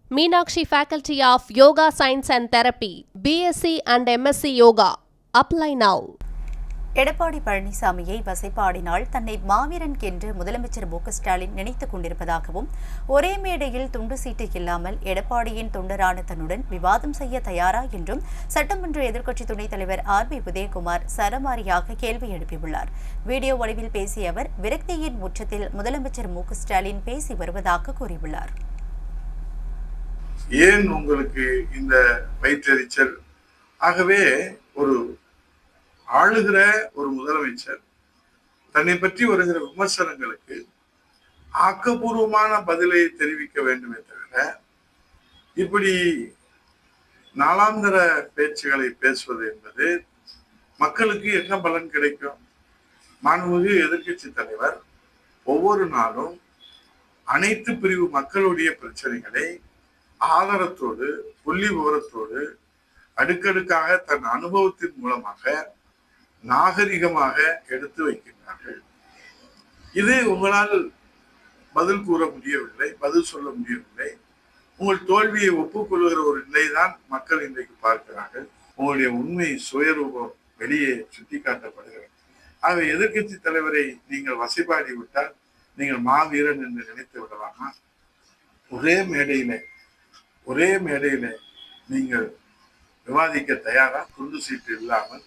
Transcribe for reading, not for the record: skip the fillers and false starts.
Meenakshi Faculty of Yoga Science and Therapy, BSc and MSc Yoga. Apply now. Edappadi பழனிசாமியை வசைபாடினால் தன்னை மாவீரன் என்று முதலமைச்சர் மு க ஸ்டாலின் நினைத்துக் கொண்டிருப்பதாகவும், ஒரே மேடையில் துண்டு சீட்டு இல்லாமல் எடப்பாடியின் தொண்டரான தன்னுடன் விவாதம் செய்ய தயாரா என்றும் சட்டமன்ற எதிர்க்கட்சி துணைத் தலைவர் RB உதயகுமார் சரமாரியாக கேள்வி எழுப்பியுள்ளார். வீடியோ வடிவில் பேசிய அவர், விரக்தியின் உச்சத்தில் முதலமைச்சர் மு க ஸ்டாலின் பேசி வருவதாக கூறியுள்ளார். ஏன் உங்களுக்கு இந்த வயிற்றெரிச்சல்? ஆகவே ஒரு ஆளுகிற ஒரு முதலமைச்சர் தன்னை பற்றி வருகிற விமர்சனங்களுக்கு ஆக்கப்பூர்வமான பதிலை தெரிவிக்க வேண்டுமே தவிர, இப்படி நாளாந்தர பேச்சுகளை பேசுவது என்பது மக்களுக்கு என்ன பலன் கிடைக்கும்? மாண்புமிகு எதிர்க்கட்சி தலைவர் ஒவ்வொரு நாளும் அனைத்து பிரிவு மக்களுடைய பிரச்சனைகளை ஆதாரத்தோடு, புள்ளி விவரத்தோடு, அடுக்கடுக்காக தன் அனுபவத்தின் மூலமாக நாகரிகமாக எடுத்து வைக்கின்றார்கள். இது உங்களால் பதில் கூற முடியவில்லை, பதில் சொல்ல முடியவில்லை. உங்கள் தோல்வியை ஒப்புக்கொள்கிற ஒரு நிலைதான் மக்கள் இன்றைக்கு பார்க்கிறார்கள். உங்களுடைய உண்மை சுயரூபம் வெளியே சுட்டி காட்டப்படுகிறது. ஆக எதிர்க்கட்சி தலைவரை நீங்கள் வசைபாடி விட்டால் நீங்கள் மாவீரன் என்று நினைத்து விடலாமா? ஒரே மேடையில நீங்கள் விவாதிக்க தயாரா? துண்டு சீட்டு இல்லாமல்